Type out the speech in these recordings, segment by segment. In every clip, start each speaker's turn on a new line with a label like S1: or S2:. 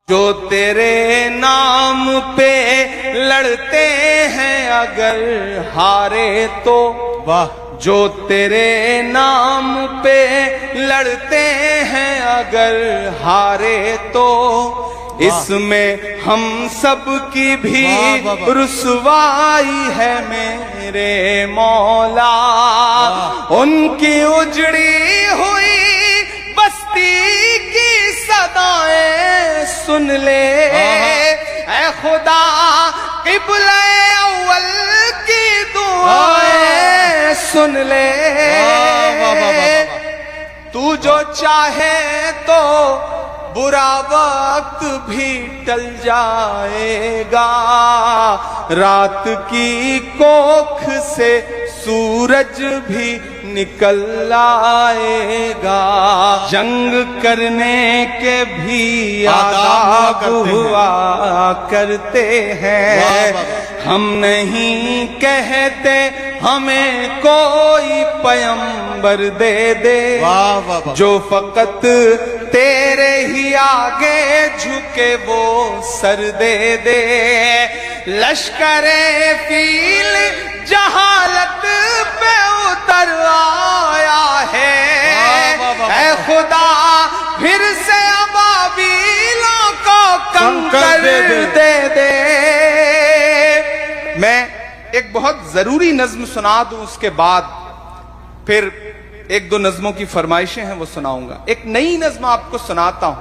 S1: जो तेरे नाम पे लड़ते हैं अगर हारे तो
S2: वाह।
S1: जो तेरे नाम पे लड़ते हैं अगर हारे तो इसमें हम सब की भी रुसवाई है मेरे मौला। उनकी उजड़ी हुई बस्ती की सदाएं सुन ले ऐ खुदा, क़िबला अव्वल की दुआएं सुन ले। तू जो चाहे तो बुरा वक्त भी टल जाएगा, रात की कोख से सूरज भी निकल आएगा। जंग करने के भी आदाब हुआ करते हैं, हम नहीं कहते हमें कोई पैगंबर दे दे जो फकत तेरे ही आगे झुके वो सर दे दे। लश्करे फील जहालत पे उतर आया है, ऐ खुदा फिर से अबाबीलों को कंकर दे दे। मैं एक बहुत जरूरी नज्म सुना दूं, उसके बाद फिर एक दो नज्मों की फरमाइशें हैं वो सुनाऊंगा। एक नई नज्म आपको सुनाता हूं।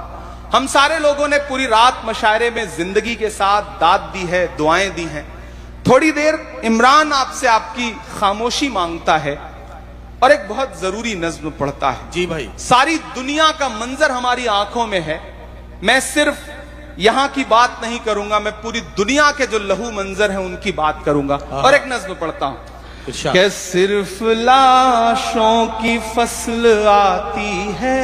S1: हम सारे लोगों ने पूरी रात मशायरे में जिंदगी के साथ दाद दी है, दुआएं दी हैं। थोड़ी देर इमरान आपसे आपकी खामोशी मांगता है और एक बहुत जरूरी नज्म पढ़ता है।
S2: जी भाई।
S1: सारी दुनिया का मंजर हमारी आंखों में है। मैं सिर्फ यहां की बात नहीं करूंगा, मैं पूरी दुनिया के जो लहू मंजर हैं उनकी बात करूंगा। और एक नज्म पढ़ता हूं कि सिर्फ लाशों की फसल आती है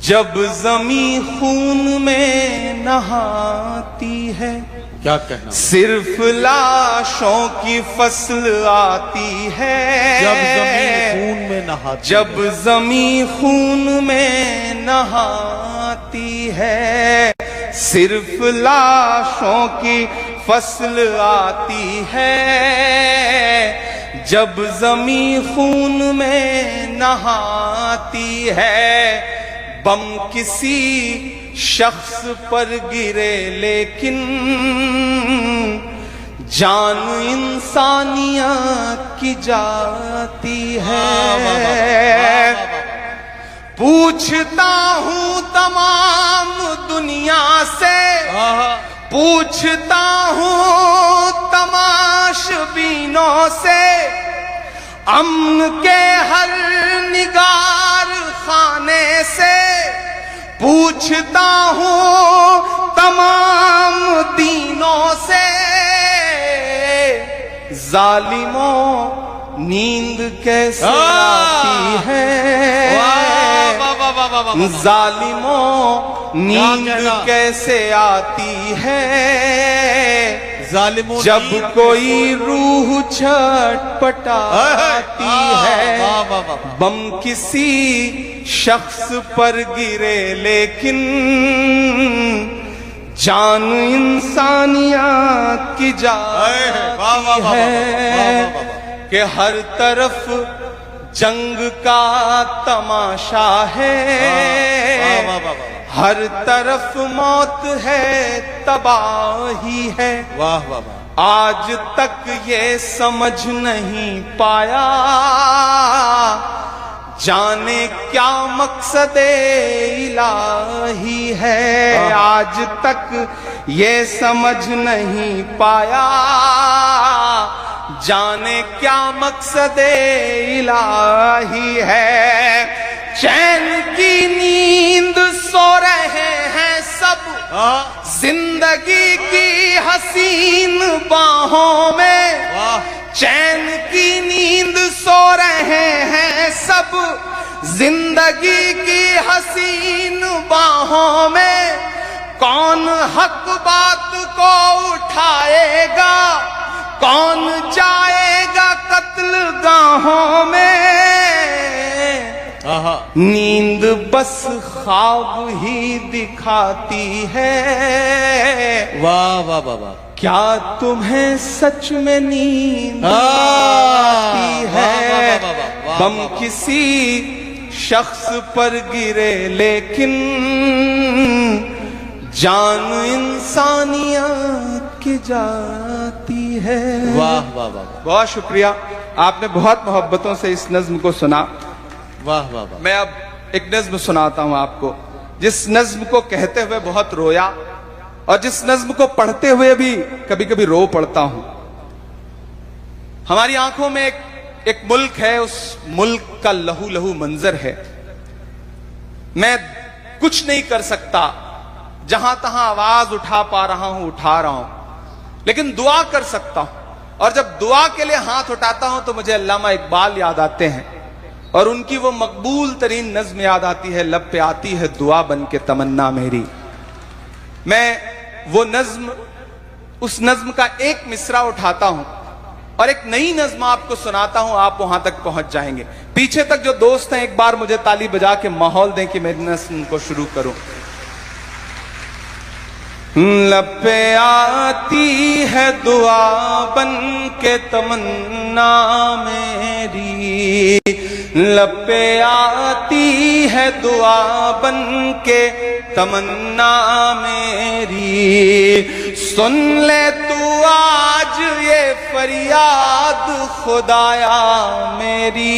S1: जब जमी खून में नहाती है।
S2: क्या कहना।
S1: सिर्फ लाशों की फसल आती है
S2: जब जमी खून में नहाती,
S1: जब जमी खून में नहाती है। सिर्फ लाशों की फसल आती है जब जमी खून में नहाती है। बम किसी शख्स पर गिरे लेकिन जान इंसानियत की जाती है। पूछता हूँ तमाम दुनिया से, पूछता हूँ तमाशबीनों से, अमन के हर निगार खाने से। पूछता हूँ तमाम दीनों से, जालिमों नींद कैसे आती है। जालिमों नींद कैसे आती है जब कोई रूह छटपटाती है। बम किसी शख्स पर गिरे लेकिन जान इंसानियत की जाती है। कि हर तरफ जंग का तमाशा है, हर तरफ मौत है, तबाही है।
S2: वाह वाह वाह।
S1: आज तक ये समझ नहीं पाया जाने क्या मकसद इलाही है। आज तक ये समझ नहीं पाया जाने क्या मकसद इलाही है। चैन की नींद सो रहे हैं सब, जिंदगी की हसीन बाहों में। चैन की नींद सो रहे हैं सब, जिंदगी की हसीन बाहों में। कौन हक बात को उठाएगा, कौन जाएगा कत्ल गाहों में।
S2: आहा।
S1: नींद बस ख्वाब ही दिखाती है।
S2: वाह वाह वाह वाह।
S1: क्या तुम्हें सच में नींद
S2: आती
S1: आती है? बम
S2: वाह।
S1: किसी शख्स पर गिरे लेकिन जान इंसानियत की जाती है।
S2: वाह वाह वाह।
S1: बहुत शुक्रिया, आपने बहुत मोहब्बतों से इस नज्म को सुना।
S2: वाह वाह वाह।
S1: मैं अब एक नज्म सुनाता हूं आपको, जिस नज्म को कहते हुए बहुत रोया और जिस नज्म को पढ़ते हुए भी कभी कभी रो पड़ता हूं। हमारी आंखों में एक मुल्क है, उस मुल्क का लहू लहू मंजर है। मैं कुछ नहीं कर सकता, जहां तहां आवाज उठा पा रहा हूं उठा रहा हूं, लेकिन दुआ कर सकता हूं। और जब दुआ के लिए हाथ उठाता हूं तो मुझे अल्लामा इकबाल याद आते हैं और उनकी वो मकबूल तरीन नज्म याद आती है, लब पे आती है दुआ बन के तमन्ना मेरी। मैं वो नज्म, उस नज्म का एक मिसरा उठाता हूं और एक नई नज्म आपको सुनाता हूं, आप वहां तक पहुंच जाएंगे। पीछे तक जो दोस्त हैं एक बार मुझे ताली बजा के माहौल दें कि मेरी नज्म को शुरू करूं। लब पे आती है दुआ बन के तमन्ना मेरी, लब पे आती है दुआ बन के तमन्ना मेरी। सुन ले तू आज ये फरियाद खुदाया मेरी,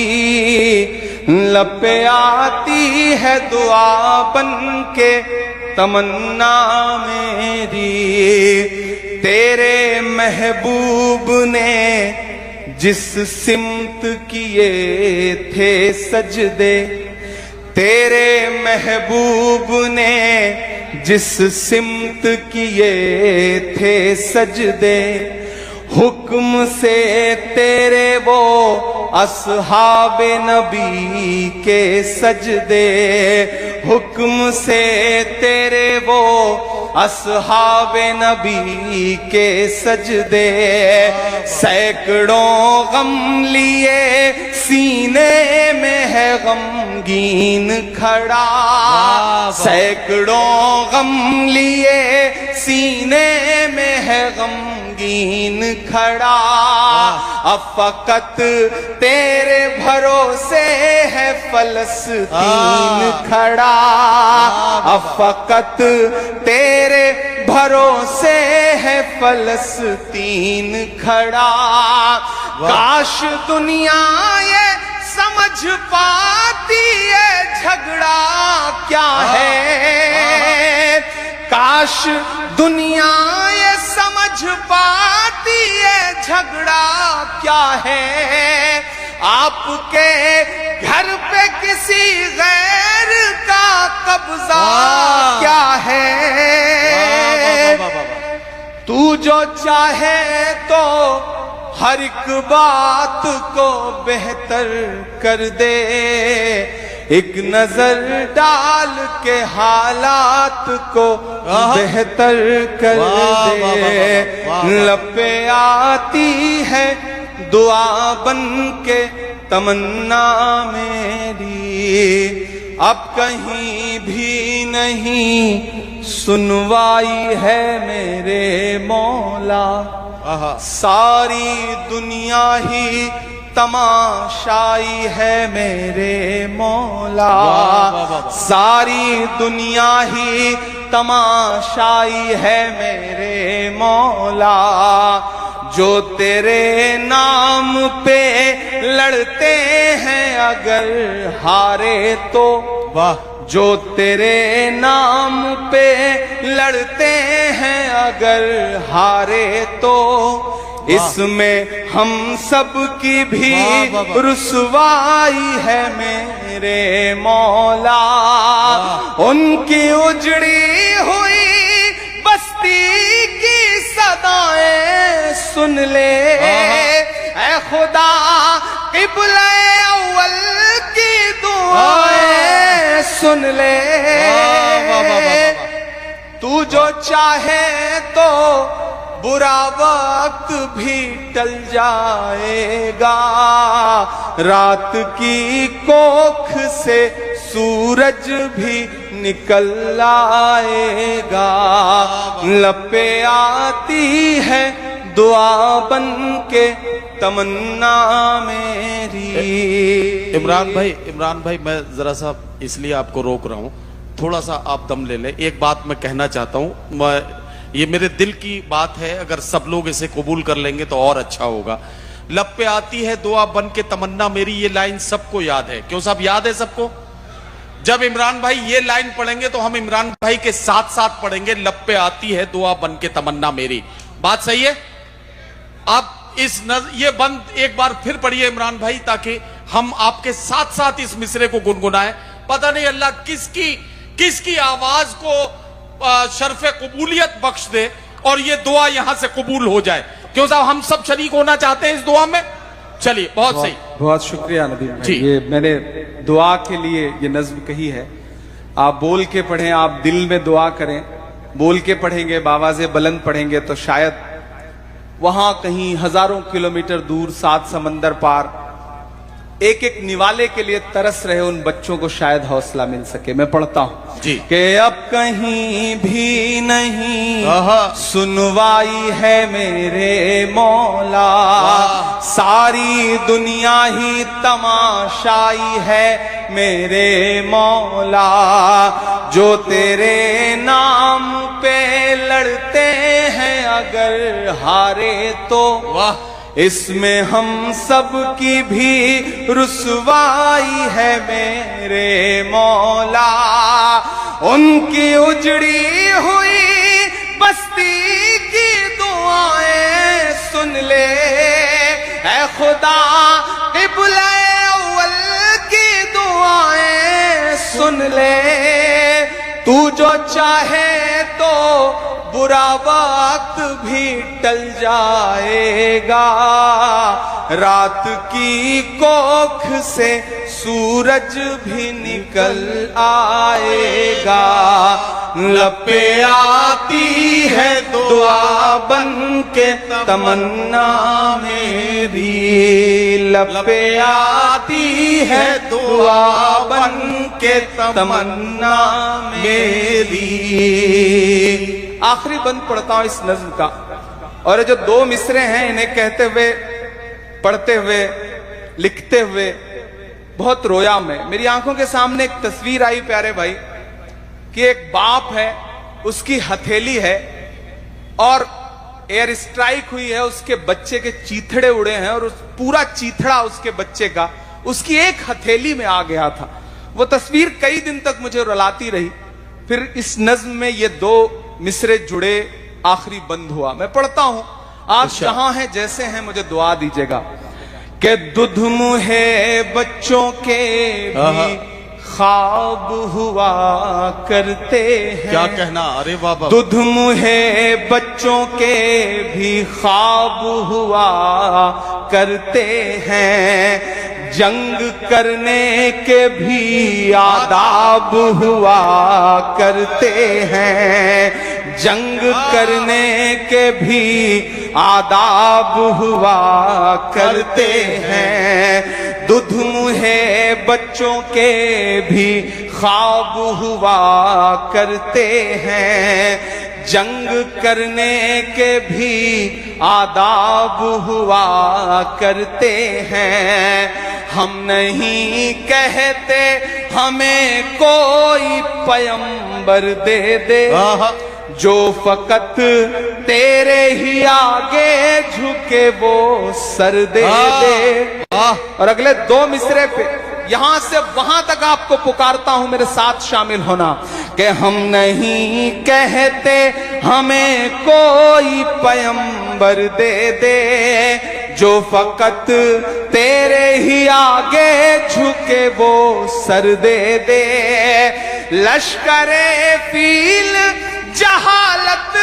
S1: लब पे आती है दुआ बन के तमन्ना मेरी। तेरे महबूब ने जिस सिमत किए थे सजदे, तेरे महबूब ने जिस सिमत किए थे सजदे, हुक्म से तेरे वो असहाबे नबी के सजदे, हुक्म से तेरे वो असहाबे नबी के सजदे। सैकड़ों गम लिए सीने में है गमगीन खड़ा, सैकड़ों गम लिए सीने में है गमगीन खड़ा। अब फकत तेरे भरोसे है फलस्तीन खड़ा, अब फकत तेरे भरोसे है फलस्तीन खड़ा। काश दुनिया ये समझ पाती है झगड़ा क्या है, काश दुनिया ये समझ पाती है झगड़ा क्या है। आपके घर पे किसी गैर का कब्जा क्या है। तू जो चाहे तो हर एक बात को बेहतर कर दे, एक नजर डाल के हालात को बेहतर कर दे। लब पे आती है दुआ बन के तमन्ना मेरी, अब कहीं भी नहीं सुनवाई है मेरे मौला। सारी दुनिया ही तमाशाई है मेरे मौला, सारी दुनिया ही तमाशाई है मेरे मौला। जो तेरे नाम पे लड़ते हैं अगर हारे तो, वाह, जो तेरे नाम पे लड़ते हैं अगर हारे तो, इसमें हम सब की भी रुसवाई है मेरे मौला। उनकी उजड़ी हुई बस्ती की सदाएं सुन ले ऐ खुदा, क़िबला अव्वल की दुआएं सुन ले। तू जो चाहे तो बुरा वक्त भी टल जाएगा, रात की कोख से सूरज भी निकल आएगा। लपे आती है दुआ बन के तमन्ना मेरी।
S2: इमरान भाई मैं जरा सा इसलिए आपको रोक रहा हूं, थोड़ा सा आप दम ले लें। एक बात मैं कहना चाहता हूं, ये मेरे दिल की बात है, अगर सब लोग इसे कबूल कर लेंगे तो और अच्छा होगा। लब पे आती है दुआ बन के तमन्ना मेरी, ये लाइन सबको याद है। क्यों साहब, याद है सबको? जब इमरान भाई ये लाइन पढ़ेंगे तो हम इमरान भाई के साथ साथ पढ़ेंगे, लब पे आती है दुआ बन के तमन्ना मेरी। बात सही है? आप ये बंद एक बार फिर पढ़िए इमरान भाई, ताकि हम आपके साथ साथ इस मिसरे को गुनगुनाएं। पता नहीं अल्लाह किसकी आवाज को शर्फ कबूलियत बख्श दे और ये दुआ यहां से कबूल हो जाए। क्यों साहब, हम सब शरीक होना चाहते हैं इस दुआ में। चलिए, बहुत सही,
S1: बहुत शुक्रिया नदीम भाई। ये मैंने दुआ के लिए ये नज्म कही है। आप बोल के पढ़ें, आप दिल में दुआ करें, बोल के पढ़ेंगे, बावाज़े बुलंद पढ़ेंगे तो शायद वहां कहीं हजारों किलोमीटर दूर, सात समंदर पार, एक एक निवाले के लिए तरस रहे उन बच्चों को शायद हौसला मिल सके। मैं पढ़ता हूं
S2: जी
S1: कि अब कहीं भी नहीं सुनवाई है मेरे मौला, सारी दुनिया ही तमाशाई है मेरे मौला। जो तेरे नाम पे लड़ते हैं अगर हारे तो वाह, इसमें हम सब की भी रुसवाई है मेरे मौला। उनकी उजड़ी हुई बस्ती की दुआएं सुन ले ऐ खुदा, क़िबला अव्वल की दुआएं सुन ले। तू जो चाहे तो बुरा वक्त भी टल जाएगा, रात की कोख से सूरज भी निकल आएगा। लपे आती है दुआ बन के तमन्ना मेरी, लपे आती है दुआ बन के तमन्ना मेरी। आखिरी बंद पढ़ता हूं इस नज्म का, और ये जो दो मिसरे हैं इन्हें कहते हुए, पढ़ते हुए, लिखते हुए बहुत रोया मैं। मेरी आंखों के सामने एक तस्वीर आई प्यारे भाई कि एक बाप है, उसकी हथेली है और एयर स्ट्राइक हुई है, उसके बच्चे के चीथड़े उड़े हैं और उस पूरा चीथड़ा उसके बच्चे का उसकी एक हथेली में आ गया था। वो तस्वीर कई दिन तक मुझे रुलाती रही। फिर इस नज्म में ये दो मिसरे जुड़े, आखिरी बंद हुआ। मैं पढ़ता हूं, आप जहां हैं जैसे हैं मुझे दुआ दीजिएगा कि दुध मुहे बच्चों के भी ख्वाब हुआ करते हैं।
S2: क्या कहना, अरे बाबा।
S1: दुध मुहे बच्चों के भी ख्वाब हुआ करते हैं, जंग करने के भी आदाब हुआ करते हैं, जंग करने के भी आदाब हुआ करते हैं। दुध मुहे बच्चों के भी ख्वाब हुआ करते हैं, जंग करने के भी आदाब हुआ करते हैं। हम नहीं कहते हमें कोई पैगंबर दे दे, जो फकत तेरे ही आगे झुके वो सर दे दे। और अगले दो मिसरे पे यहां से वहां तक आपको पुकारता हूं, मेरे साथ शामिल होना कि हम नहीं कहते हमें कोई पैगंबर दे दे, जो फकत तेरे ही आगे झुके वो सर दे दे। लश्करे फील जहालत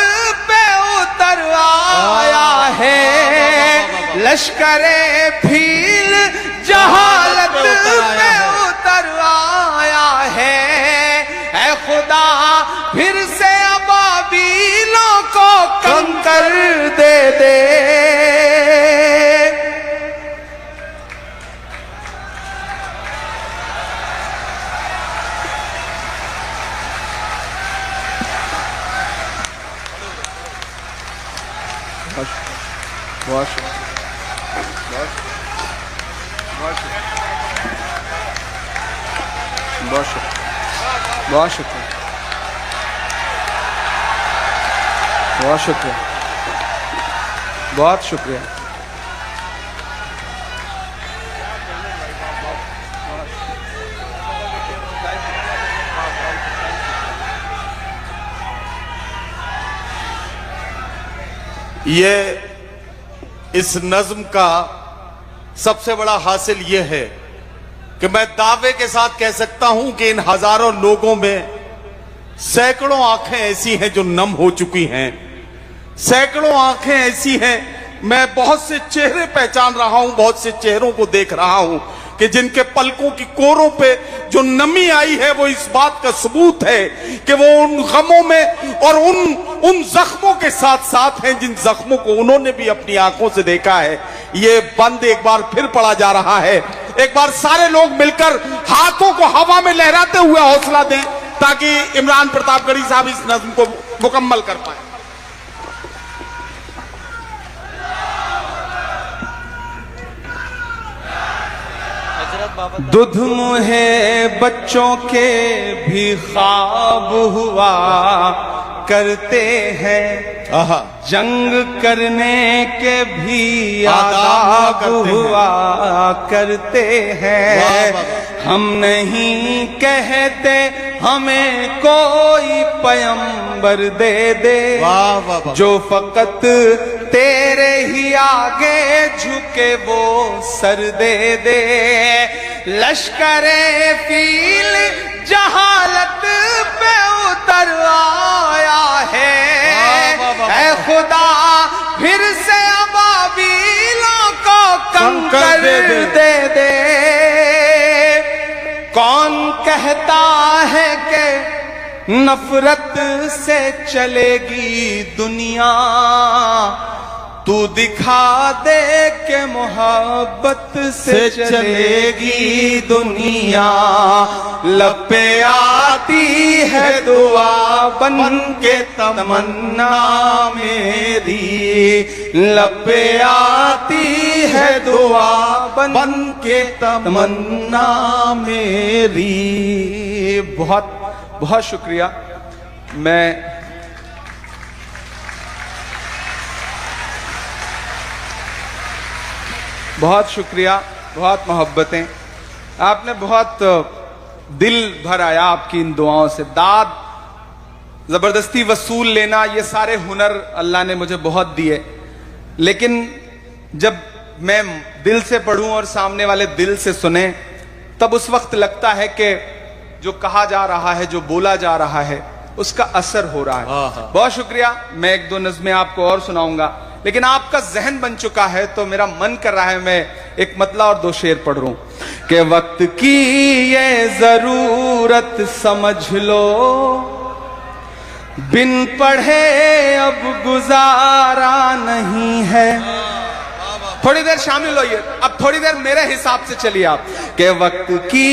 S1: पे उतर आया है, लश्करे फील जहालत पे उतर आया है। ऐ खुदा फिर से अबाबीलों को कंकर बहुत शुक्रिया, बहुत शुक्रिया, बहुत शुक्रिया, बहुत शुक्रिया, बहुत शुक्रिया, बहुत शुक्रिया।
S2: ये इस नज्म का सबसे बड़ा हासिल ये है कि मैं दावे के साथ कह सकता हूं कि इन हजारों लोगों में सैकड़ों आंखें ऐसी हैं जो नम हो चुकी हैं, सैकड़ों आंखें ऐसी हैं, मैं बहुत से चेहरे पहचान रहा हूं, बहुत से चेहरों को देख रहा हूं कि जिनके पलकों की कोरों पे जो नमी आई है वो इस बात का सबूत है कि वो उन गमों में और उन जख्मों के साथ साथ हैं जिन जख्मों को उन्होंने भी अपनी आंखों से देखा है। ये बंद एक बार फिर पड़ा जा रहा है। एक बार सारे लोग मिलकर हाथों को हवा में लहराते हुए हौसला दें ताकि इमरान प्रतापगढ़ी साहब इस नज्म को मुकम्मल कर पाए।
S1: दुध मुहे बच्चों के भी ख्वाब हुआ करते हैं, जंग करने के भी आदाब हुआ करते हैं। हम नहीं कहते हमें कोई पैगंबर दे दे, जो फकत तेरे ही आगे झुके वो सर दे दे। लश्करे फील जहालत पे उतर आया है, ऐ खुदा फिर से अबाबीलों को कंकर दे दे। कौन कहता है कि नफरत से चलेगी दुनिया, तू दिखा दे के मोहब्बत से चलेगी दुनिया। लब पे आती है दुआ बन के तमन्ना मेरी, लब पे आती है दुआ बन के तमन्ना मेरी। बहुत बहुत शुक्रिया। मैं बहुत शुक्रिया, बहुत मोहब्बतें, आपने बहुत दिल भर आया आपकी इन दुआओं से। दाद, जबरदस्ती वसूल लेना, ये सारे हुनर अल्लाह ने मुझे बहुत दिए, लेकिन जब मैं दिल से पढ़ूं और सामने वाले दिल से सुने तब उस वक्त लगता है कि जो कहा जा रहा है, जो बोला जा रहा है, उसका असर हो रहा है। बहुत शुक्रिया। मैं एक दो नज़में आपको और सुनाऊंगा, लेकिन आपका जहन बन चुका है तो मेरा मन कर रहा है मैं एक मतला और दो शेर पढ़ रहा हूं कि वक्त की ये जरूरत समझ लो, बिन पढ़े अब गुजारा नहीं है। थोड़ी देर शामिल होइए, अब थोड़ी देर मेरे हिसाब से चलिए आप कि वक्त की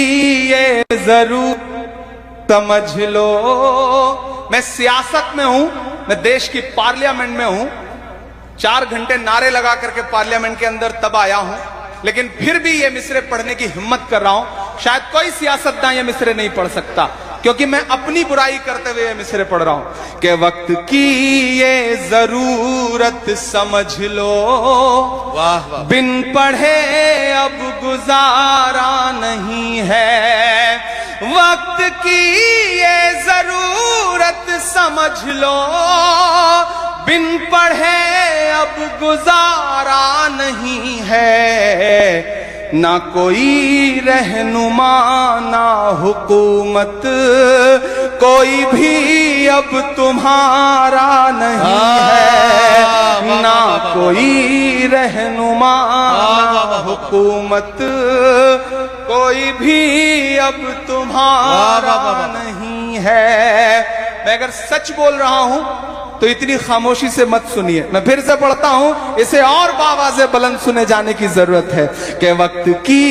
S1: ये जरूरत समझ लो। मैं सियासत में हूं, मैं देश की पार्लियामेंट में हूं, 4 घंटे नारे लगा करके पार्लियामेंट के अंदर तब आया हूं, लेकिन फिर भी ये मिसरे पढ़ने की हिम्मत कर रहा हूं। शायद कोई सियासतदान ये मिसरे नहीं पढ़ सकता, क्योंकि मैं अपनी बुराई करते हुए ये मिसरे पढ़ रहा हूं कि वक्त की ये जरूरत समझ लो,
S2: वाह वाह,
S1: बिन पढ़े अब गुजारा नहीं है। वक्त की ये जरूरत समझ लो, बिन पढ़े अब गुजारा नहीं है। ना कोई रहनुमा ना हुकूमत, कोई भी अब तुम्हारा नहीं है। ना कोई रहनुमा ना हुकूमत, कोई भी अब तुम्हारा नहीं है। मैं अगर सच बोल रहा हूं तो इतनी खामोशी से मत सुनिए। मैं फिर से पढ़ता हूं, इसे और बावाज़े बुलंद सुने जाने की जरूरत है कि वक्त की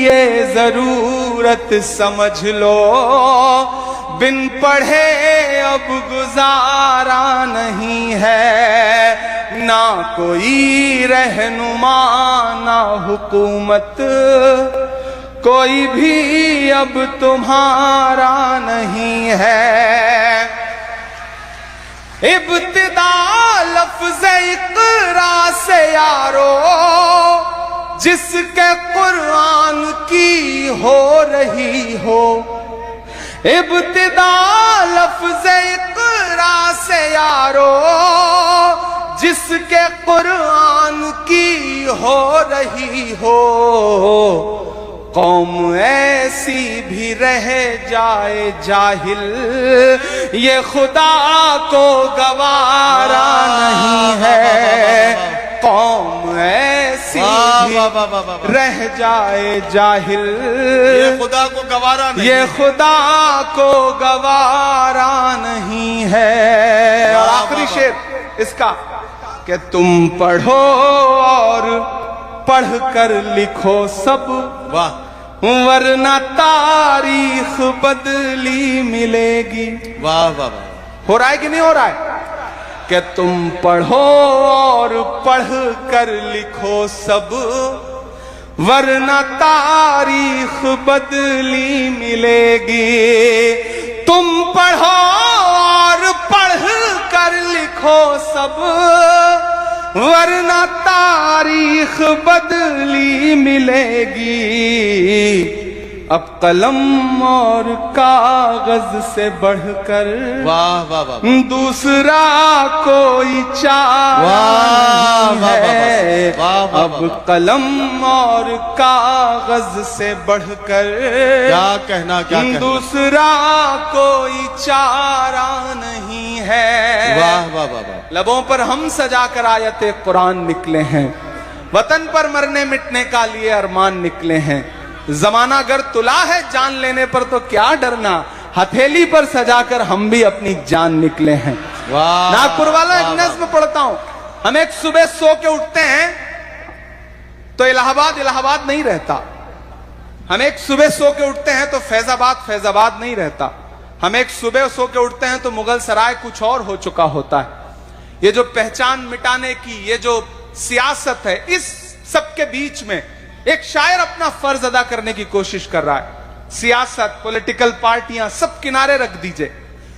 S1: ये जरूरत समझ लो, बिन पढ़े अब गुजारा नहीं है। ना कोई रहनुमा ना हुकूमत, कोई भी अब तुम्हारा नहीं है। इब्तिदा लफ्ज़ इक़रा से यारो, जिसके कुरान की हो रही हो। इब्तिदा लफ्ज़ इक़रा से यारो, जिसके कुरान की हो रही हो। कौम ऐसी भी रह जाए जाहिल, ये खुदा को गवारा नहीं है। कौम ऐसी भी रह जाए जाहिल,
S2: ये खुदा को गवारा नहीं,
S1: ये खुदा को गवारा नहीं है। और आखिरी शेर इसका कि तुम पढ़ो और पढ़ कर लिखो सब,
S2: वाह,
S1: वरना तारीख बदली मिलेगी।
S2: वाह वाह वाह।
S1: हो रहा है कि नहीं हो रहा है कि तुम पढ़ो और पढ़ कर लिखो सब, वरना तारीख बदली मिलेगी। तुम पढ़ो और पढ़ कर लिखो सब, वरना तारीख बदली मिलेगी। अब कलम और कागज से बढ़कर
S2: वाह वाह वाह
S1: दूसरा कोई चारा नहीं है। अब कलम और कागज से बढ़कर
S2: क्या कहना, क्या कहना।
S1: दूसरा कोई चारा नहीं है।
S2: वाह वाह वाह वाह।
S1: लबों पर हम सजा कर आयते कुरान निकले हैं, वतन पर मरने मिटने का लिए अरमान निकले हैं। जमाना अगर तुला है जान लेने पर तो क्या डरना, हथेली पर सजाकर हम भी अपनी जान निकले हैं।
S2: वाह।
S1: नागपुर वाला एक नज्म पढ़ता हूं। हम एक सुबह सो के उठते हैं तो इलाहाबाद इलाहाबाद नहीं रहता। हम एक सुबह सो के उठते हैं तो फैजाबाद फैजाबाद नहीं रहता। हम एक सुबह सो के उठते हैं तो मुगल सराय कुछ और हो चुका होता है। ये जो पहचान मिटाने की ये जो सियासत है, इस सबके बीच में एक शायर अपना फर्ज अदा करने की कोशिश कर रहा है। सियासत, पॉलिटिकल पार्टियां सब किनारे रख दीजिए,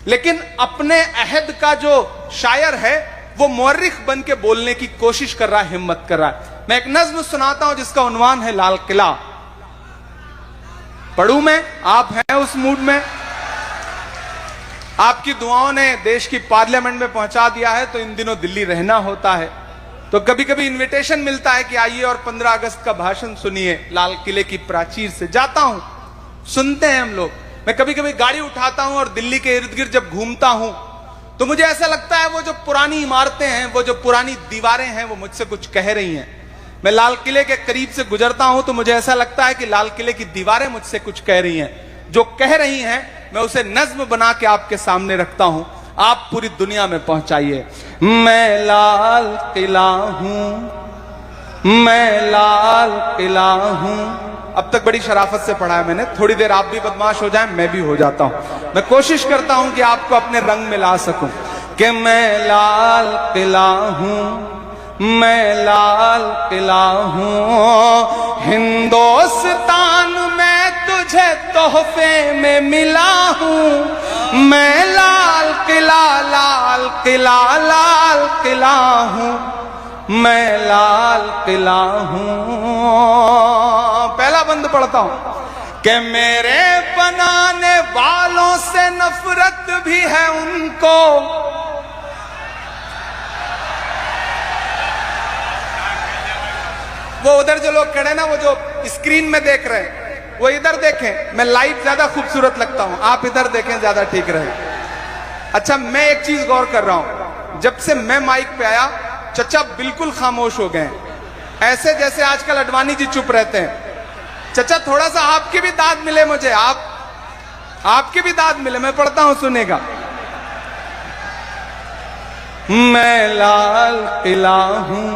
S1: लेकिन अपने अहद का जो शायर है वो मुअर्रिख बन के बोलने की कोशिश कर रहा है, हिम्मत कर रहा है। मैं एक नज्म सुनाता हूं जिसका उन्वान है लाल किला। पढ़ूं मैं? आप हैं उस मूड में? आपकी दुआओं ने देश की पार्लियामेंट में पहुंचा दिया है, तो इन दिनों दिल्ली रहना होता है, तो कभी कभी इनविटेशन मिलता है कि आइए और 15 अगस्त का भाषण सुनिए लाल किले की प्राचीर से। जाता हूं, सुनते हैं हम लोग। मैं कभी कभी गाड़ी उठाता हूं और दिल्ली के इर्द गिर्द जब घूमता हूं तो मुझे ऐसा लगता है वो जो पुरानी इमारतें हैं, वो जो पुरानी दीवारें हैं, वो मुझसे कुछ कह रही हैं। मैं लाल किले के करीब से गुजरता हूं तो मुझे ऐसा लगता है कि लाल किले की दीवारें मुझसे कुछ कह रही हैं। जो कह रही हैं मैं उसे नज्म बना के आपके सामने रखता हूं, आप पूरी दुनिया में पहुंचाइए। मैं लाल किला हूं, मैं लाल किला हूं। अब तक बड़ी शराफत से पढ़ा है मैंने, थोड़ी देर आप भी बदमाश हो जाएं, मैं भी हो जाता हूं। मैं कोशिश करता हूं कि आपको अपने रंग में ला सकूं कि मैं लाल किला हूं, मैं लाल किला हूं। हिंदुस्तान में तुझे तोहफे में मिला हूं। मैं लाल किला लाल किला लाल किला हूं, मैं लाल किला हूं। पहला बंद पढ़ता हूं कि मेरे बनाने वालों से नफरत भी है उनको। वो उधर जो लोग खड़े ना, वो जो स्क्रीन में देख रहे हैं, वो इधर देखें। मैं लाइव ज्यादा खूबसूरत लगता हूं, आप इधर देखें, ज्यादा ठीक रहे। अच्छा, मैं एक चीज गौर कर रहा हूं, जब से मैं माइक पे आया चचा बिल्कुल खामोश हो गए, ऐसे जैसे आजकल अडवाणी जी चुप रहते हैं। चचा थोड़ा सा आपकी भी दाद मिले मुझे, आपकी भी दाद मिले। मैं पढ़ता हूं, सुनेगा। मैं लाल किला हूं,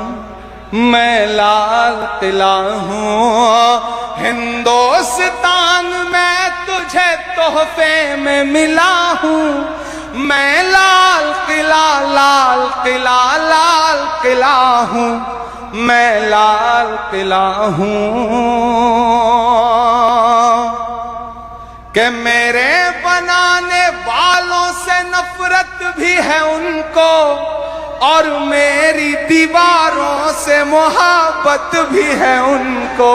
S1: मैं लाल किला हूं। हिंदुस्तान में तुझे तोहफे में मिला हूं। मैं लाल किला लाल किला लाल किला हूं, मैं लाल किला हूं। कि मेरे बनाने वालों से नफरत भी है उनको, और मेरी दीवारों से मोहब्बत भी है उनको।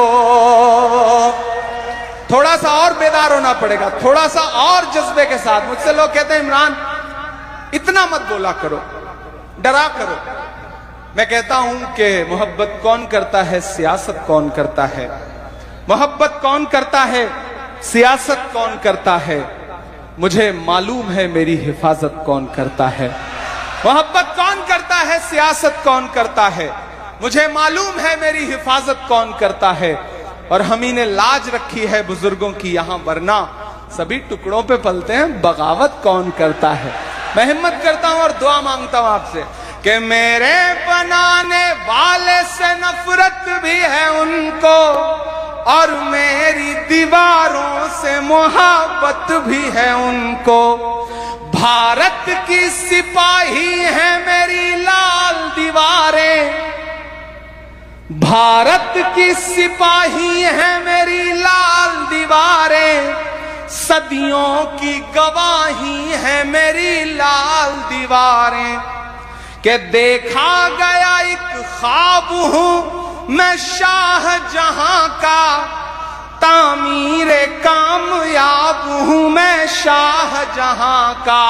S1: थोड़ा सा और बेदार होना पड़ेगा, थोड़ा सा और जज्बे के साथ। मुझसे लोग कहते हैं इमरान इतना मत बोला करो, डरा करो। मैं कहता हूं कि मोहब्बत कौन करता है, सियासत कौन करता है। मोहब्बत कौन करता है, सियासत कौन करता है। मुझे मालूम है मेरी हिफाजत कौन करता है। मोहब्बत कौन करता है, सियासत कौन करता है। मुझे मालूम है मेरी हिफाजत कौन करता है। और हम ही ने लाज रखी है बुजुर्गों की यहां, वरना सभी टुकड़ों पे पलते हैं, बगावत कौन करता है। मैं हिम्मत करता हूं और दुआ मांगता हूं आपसे कि मेरे बनाने वाले से नफरत भी है उनको, और मेरी दीवारों से मोहब्बत भी है uनको। भारत की सिपाही है मेरी लाल दीवारें, भारत की सिपाही है मेरी लाल दीवारें। सदियों की गवाही है मेरी लाल दीवारें। कि देखा गया एक ख्वाब हूं मैं शाहजहां का, तामीरे कामयाब हूं मैं शाहजहां का।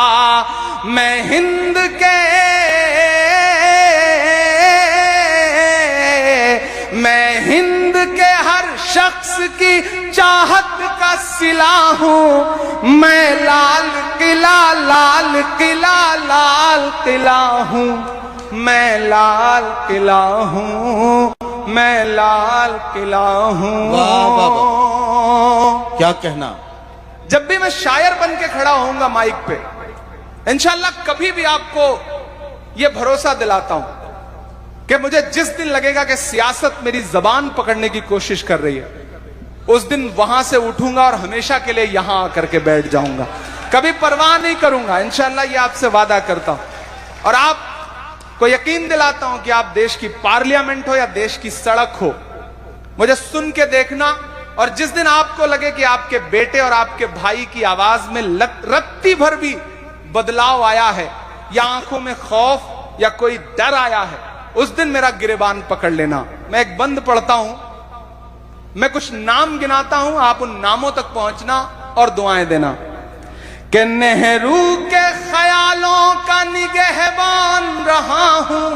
S1: मैं हिंद के हर शख्स की चाहत का सिला हूं। मैं लाल किला लाल किला लाल किला हूं, मैं लाल किला हूं, मैं लाल किला हूं।
S2: वाह वाह वाह, क्या कहना।
S1: जब भी मैं शायर बन के खड़ा होऊंगा माइक पे, इंशाल्लाह कभी भी आपको यह भरोसा दिलाता हूं कि मुझे जिस दिन लगेगा कि सियासत मेरी जबान पकड़ने की कोशिश कर रही है, उस दिन वहां से उठूंगा और हमेशा के लिए यहां आकर के बैठ जाऊंगा। कभी परवाह नहीं करूंगा, इंशाल्लाह ये आपसे वादा करता हूं। और आपको यकीन दिलाता हूं कि आप देश की पार्लियामेंट हो या देश की सड़क हो, मुझे सुन के देखना। और जिस दिन आपको लगे कि आपके बेटे और आपके भाई की आवाज में रत्ती भर भी बदलाव आया है, या आंखों में खौफ या कोई डर आया है, उस दिन मेरा गिरेबान पकड़ लेना। मैं एक बंद पढ़ता हूं, मैं कुछ नाम गिनाता हूं, आप उन नामों तक पहुंचना और दुआएं देना। कि नेहरू के ख्यालों का निगहबान रहा हूं,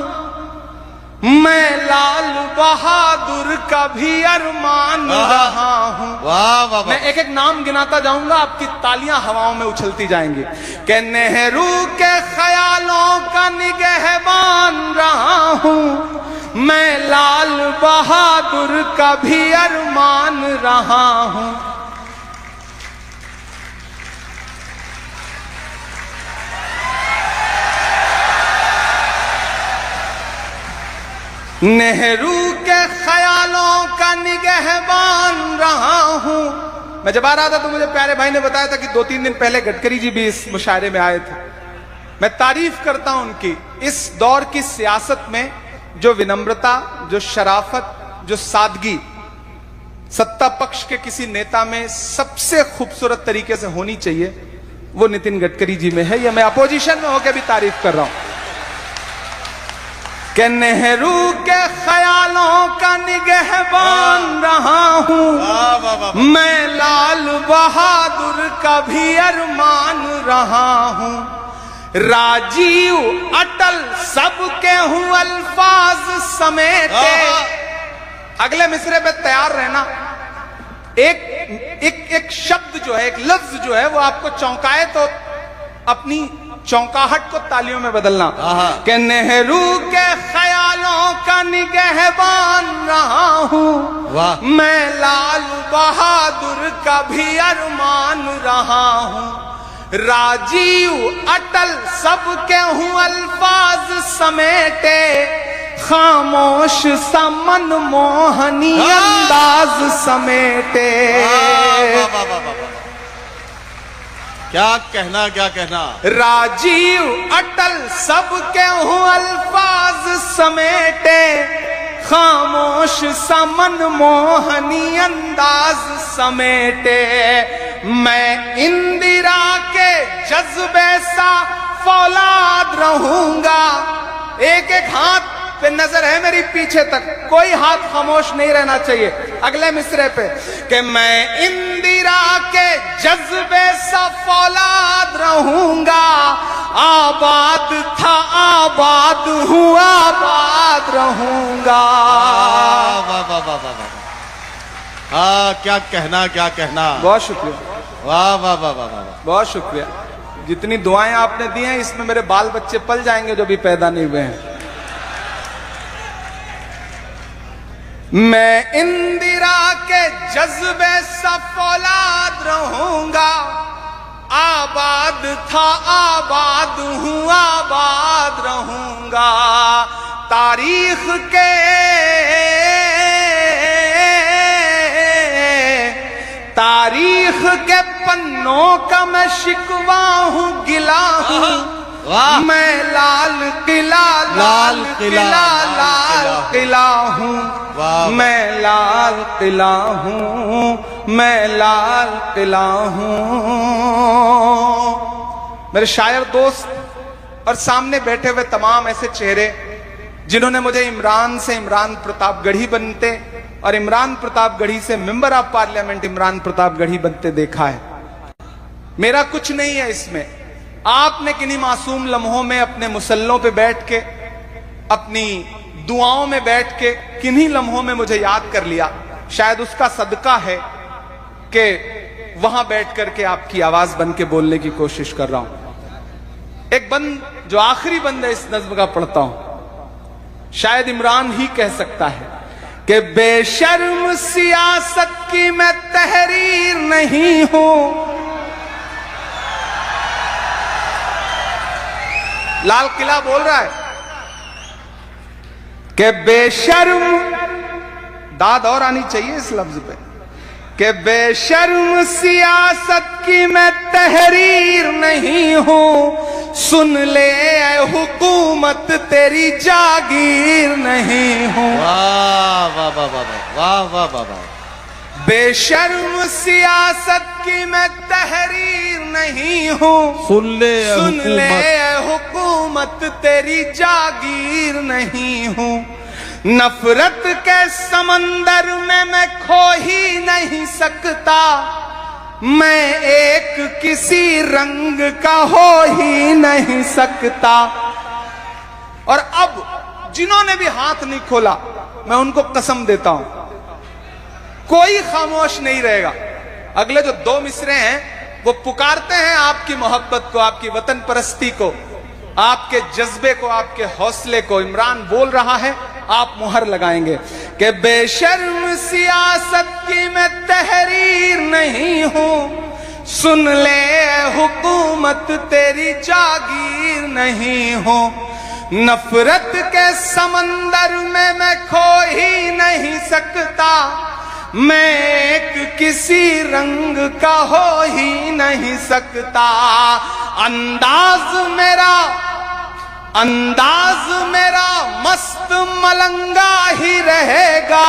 S1: मैं लाल बहादुर का भी अरमान रहा हूं।
S2: वाह वाह,
S1: मैं एक एक नाम गिनाता जाऊंगा, आपकी तालियां हवाओं में उछलती जाएंगी। कि नेहरू के ख्यालों का निगहबान रहा हूं, मैं लाल बहादुर का भी अरमान रहा हूं। नेहरू के ख्यालों का निगहबान रहा हूं। मैं जब आ रहा था तो मुझे प्यारे भाई ने बताया था कि 2-3 दिन पहले गडकरी जी भी इस मुशायरे में आए थे। मैं तारीफ करता हूं उनकी। इस दौर की सियासत में जो विनम्रता, जो शराफत, जो सादगी सत्ता पक्ष के किसी नेता में सबसे खूबसूरत तरीके से होनी चाहिए, वो नितिन गडकरी जी में है। यह मैं अपोजिशन में होकर भी तारीफ कर रहा हूं। कि नेहरू के ख्यालों का निगहबान रहा हूं, मैं लाल बहादुर का भी अरमान रहा हूं। राजीव अटल सबके हूं अल्फाज समेटे। अगले मिसरे पे तैयार रहना। एक शब्द जो है, एक लफ्ज जो है, वो आपको चौंकाए तो अपनी चौंकाहट को तालियों में बदलना। कि नेहरू के ख्यालों का निगहबान रहा हूं, मैं लाल बहादुर का भी अरमान रहा हूं। राजीव अटल सबके हूं अल्फाज समेटे, खामोश सा मनमोहनी अंदाज समेटे।
S2: क्या कहना, क्या कहना।
S1: राजीव अटल सबके हूं अल्फाज समेटे, खामोश सा मनमोहनी अंदाज समेटे। मैं इंदिरा के जज्बे सा फौलाद रहूंगा। एक एक हाथ पे नजर है मेरी पीछे तक, कोई हाथ खामोश नहीं रहना चाहिए। अगले मिसरे पे कि मैं इंदिरा के जज्बे सा फौलाद रहूंगा। आबाद था आबाद हूँ आबाद रहूंगा।
S2: वाह वाह वाह वाह वाह। हाँ, क्या कहना क्या कहना।
S1: बहुत शुक्रिया,
S2: वाह वाह वाह वाह वाह।
S1: बहुत शुक्रिया। जितनी दुआएं आपने दी हैं इसमें मेरे बाल बच्चे पल जाएंगे जो भी पैदा नहीं हुए हैं। मैं इंदिरा के जज्बे सा फौलाद रहूंगा। आबाद था आबाद हूँ आबाद रहूंगा। तारीख के पन्नों का मैं शिकवा हूँ गिला हूँ। मैं लाल किला लाल किला लाल किला हूँ। मैं लाल किला हूँ मैं लाल किला हूँ। मेरे शायर दोस्त और सामने बैठे हुए तमाम ऐसे चेहरे जिन्होंने मुझे इमरान से इमरान प्रतापगढ़ी बनते और इमरान प्रतापगढ़ी से member of parliament Imran Pratapgarhi बनते देखा है। मेरा कुछ नहीं है इसमें। आपने किन्हीं मासूम लम्हों में अपने मुसल्लों पे बैठ के, अपनी दुआओं में बैठ के किन्हीं लम्हों में मुझे याद कर लिया। शायद उसका सदका है कि वहां बैठ करके आपकी आवाज बन के बोलने की कोशिश कर रहा हूं। एक बंद जो आखिरी बंद है इस नज्म का पढ़ता हूं। शायद इमरान ही कह सकता है कि बेशर्म सियासत की मैं तहरीर नहीं हूं। लाल किला बोल रहा है कि बेशर्म, दाद और आनी चाहिए इस लफ्ज पे, कि बेशर्म सियासत की मैं तहरीर नहीं हूं। सुन ले ऐ हुकूमत तेरी जागीर नहीं हूं।
S2: वाह वाह वाह वाह वाह वाह वाह वाह।
S1: बेशर्म सियासत की मैं तहरीर नहीं हूं।
S2: सुन ले
S1: ऐ हुकूमत तेरी जागीर नहीं हूं। नफरत के समंदर में मैं खो ही नहीं सकता। मैं एक किसी रंग का हो ही नहीं सकता। और अब जिन्होंने भी हाथ नहीं खोला मैं उनको कसम देता हूं कोई खामोश नहीं रहेगा। अगले जो दो मिसरे हैं वो पुकारते हैं आपकी मोहब्बत को, आपकी वतन परस्ती को, आपके जज्बे को, आपके हौसले को। इमरान बोल रहा है, आप मुहर लगाएंगे कि बेशर्म सियासत की मैं तहरीर नहीं हूं। सुन ले हुकूमत तेरी जागीर नहीं हूं। नफरत के समंदर में मैं खो ही नहीं सकता। मैं एक किसी रंग का हो ही नहीं सकता। अंदाज मेरा मस्त मलंगा ही रहेगा।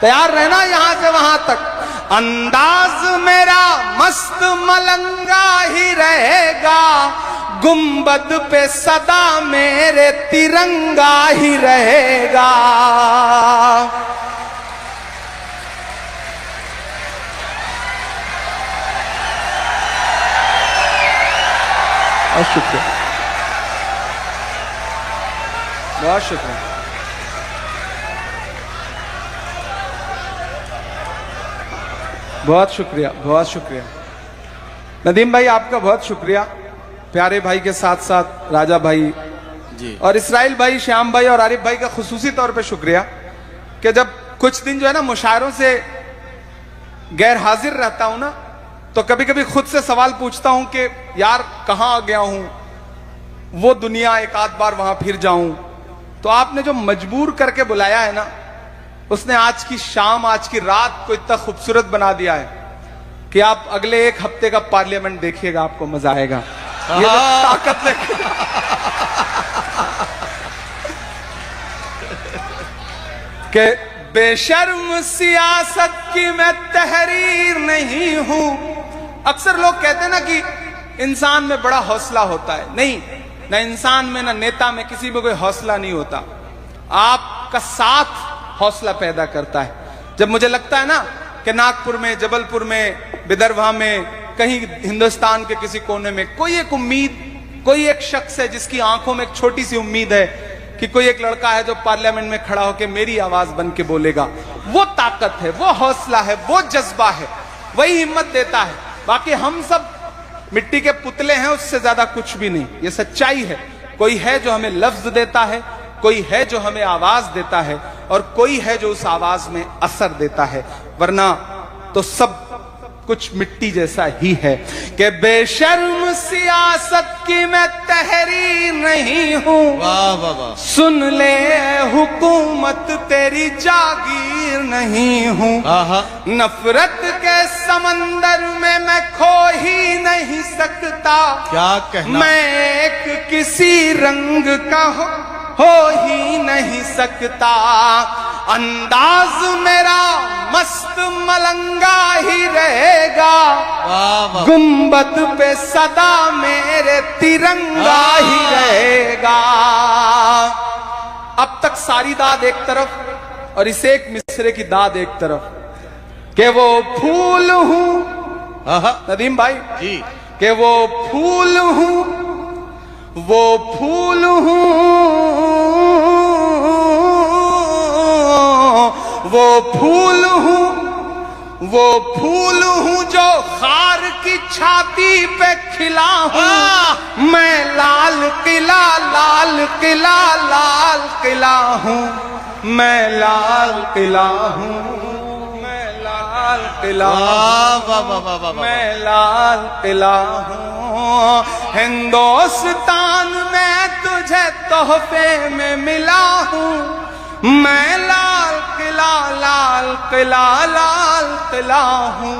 S1: तैयार रहना यहां से वहां तक। अंदाज मेरा मस्त मलंगा ही रहेगा। गुंबद पे सदा मेरे तिरंगा ही रहेगा। बहुत शुक्रिया, बहुत शुक्रिया। बहुत शुक्रिया, बहुत शुक्रिया नदीम भाई, आपका बहुत शुक्रिया। प्यारे भाई के साथ साथ राजा भाई
S2: जी
S1: और इसराइल भाई, श्याम भाई और आरिफ भाई का खुसूसी तौर पे शुक्रिया कि जब कुछ दिन जो है ना मुशायरों से गैर हाजिर रहता हूं ना, तो कभी कभी खुद से सवाल पूछता हूं कि यार कहां आ गया हूं, वो दुनिया एक आध बार वहां फिर जाऊं। तो आपने जो मजबूर करके बुलाया है ना, उसने आज की शाम, आज की रात को इतना खूबसूरत बना दिया है कि आप अगले एक हफ्ते का पार्लियामेंट देखिएगा, आपको मजा आएगा। ये ताकत कि बेशर्म सियासत की मैं तहरीर नहीं हूं। अक्सर लोग कहते हैं ना कि इंसान में बड़ा हौसला होता है। नहीं, ना इंसान में ना नेता में किसी में कोई हौसला नहीं होता। आपका साथ हौसला पैदा करता है। जब मुझे लगता है ना कि नागपुर में, जबलपुर में, विदर्भा में, कहीं हिंदुस्तान के किसी कोने में कोई एक उम्मीद, कोई एक शख्स है जिसकी आंखों में एक छोटी सी उम्मीद है कि कोई एक लड़का है जो पार्लियामेंट में खड़ा होकर मेरी आवाज बन के बोलेगा, वो ताकत है, वो हौसला है, वो जज्बा है, वही हिम्मत देता है। बाकी हम सब मिट्टी के पुतले हैं, उससे ज्यादा कुछ भी नहीं। ये सच्चाई है। कोई है जो हमें लफ्ज देता है, कोई है जो हमें आवाज देता है, और कोई है जो उस आवाज में असर देता है, वरना तो सब कुछ मिट्टी जैसा ही है। कि बेशर्म सियासत की मैं तहरीर नहीं हूं,
S2: वाह वाह वाह,
S1: सुन ले हुकूमत तेरी जागीर नहीं हूं। नफरत के समंदर में मैं खो ही नहीं सकता,
S2: क्या कहना,
S1: मैं एक किसी रंग का हो ही नहीं सकता। अंदाज मेरा मस्त मलंगा ही रहेगा, गुंबद पे सदा मेरे तिरंगा ही रहेगा। अब तक सारी दाद एक तरफ और इस एक मिसरे की दाद एक तरफ, कि वो फूल हूं नदीम भाई
S2: जी,
S1: कि वो फूल हूं, वो फूल हूं, वो फूल हूं, वो फूल हूं जो खार की छाती पे खिला हूं। मैं लाल किला, लाल किला, लाल किला हूं, मैं लाल किला हूं, मैं लाल किला, मैं लाल किला हूं। हिंदुस्तान में तुझे तोहफे में मिला हूं, मैं लाल किला, लाल किला, लाल किला हूं,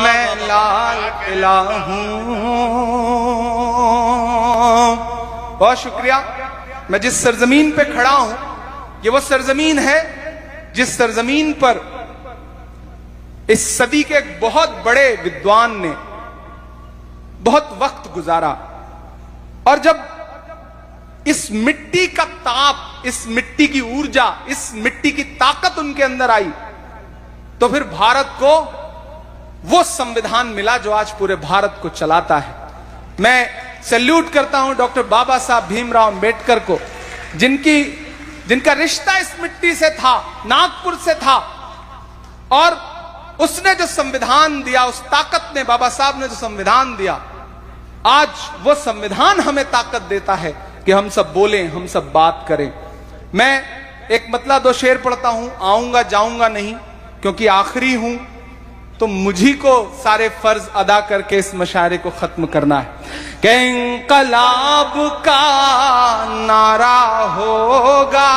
S1: मैं लाल किला हूं। बहुत शुक्रिया। मैं जिस सरजमीन पे खड़ा हूं, ये वो सरजमीन है जिस सरजमीन पर इस सदी के एक बहुत बड़े विद्वान ने बहुत वक्त गुजारा, और जब इस मिट्टी का ताप, इस मिट्टी की ऊर्जा, इस मिट्टी की ताकत उनके अंदर आई, तो फिर भारत को वो संविधान मिला जो आज पूरे भारत को चलाता है। मैं सैल्यूट करता हूं डॉक्टर बाबा साहब भीमराव अंबेडकर को, जिनका रिश्ता इस मिट्टी से था, नागपुर से था, और उसने जो संविधान दिया, उस ताकत ने, बाबा साहब ने जो संविधान दिया, आज वो संविधान हमें ताकत देता है कि हम सब बोलें, हम सब बात करें। मैं एक मतला दो शेर पढ़ता हूं, आऊंगा जाऊंगा नहीं, क्योंकि आखिरी हूं, तो मुझी को सारे फर्ज अदा करके इस मशारे को खत्म करना है। कि इंकलाब का नारा होगा,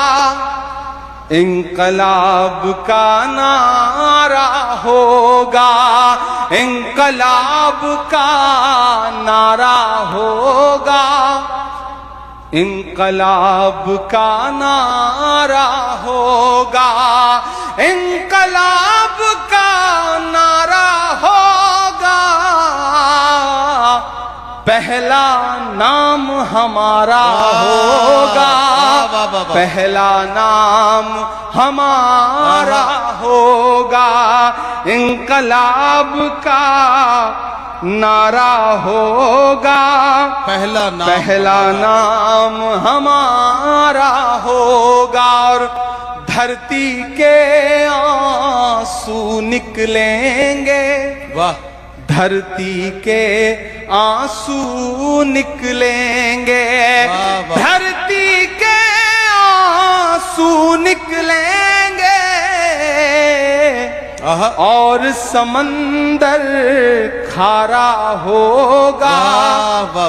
S1: इंकलाब का नारा होगा, इंकलाब का नारा होगा, इंकलाब का नारा होगा, इंकलाब का नारा होगा, पहला नाम हमारा होगा, पहला नाम हमारा होगा, इंकलाब का नारा होगा, पहला नाम हमारा होगा। और धरती के आंसू निकलेंगे, वाह, धरती के आंसू निकलेंगे, धरती के आंसू निकलेंगे, और समंदर खारा होगा,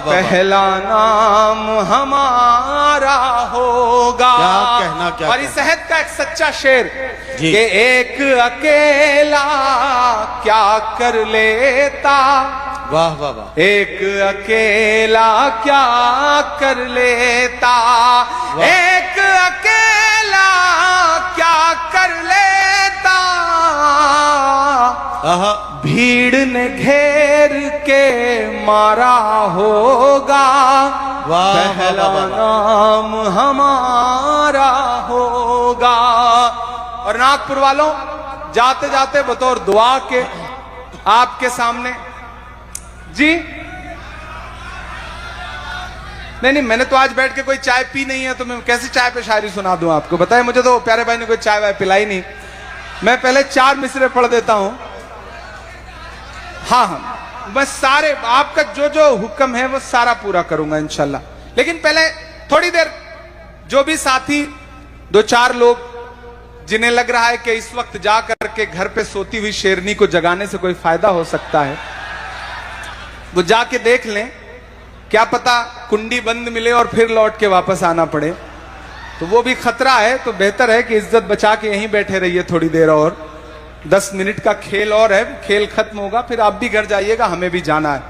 S1: पहला नाम हमारा होगा।
S2: क्या कहना, क्या
S1: और इस शहद का एक सच्चा शेर कि एक अकेला क्या कर लेता,
S2: वाह वाह वाह,
S1: एक अकेला क्या कर लेता, एक अकेला क्या घेर के मारा होगा,
S2: वाह,
S1: पहला
S2: वाह, वाह, वाह।
S1: नाम हमारा होगा। और नागपुर वालों, जाते जाते बतौर दुआ के आपके सामने जी, नहीं, मैंने तो आज बैठ के कोई चाय पी नहीं है, तो मैं कैसे चाय पे शायरी सुना दूं आपको? बताइए, मुझे तो प्यारे भाई ने कोई चाय वाय पिलाई नहीं। मैं पहले 4 मिसरे पढ़ देता हूं। हाँ, बस सारे आपका जो जो हुक्म है वो सारा पूरा करूंगा इंशाल्लाह। लेकिन पहले थोड़ी देर जो भी साथी 2-4 लोग जिन्हें लग रहा है कि इस वक्त जा करके घर पे सोती हुई शेरनी को जगाने से कोई फायदा हो सकता है, वो जाके देख लें। क्या पता कुंडी बंद मिले और फिर लौट के वापस आना पड़े, तो वो भी खतरा है। तो बेहतर है कि इज्जत बचा के यहीं बैठे रहिए थोड़ी देर और। 10 मिनट का खेल और है, खेल खत्म होगा फिर आप भी घर जाइएगा, हमें भी जाना है।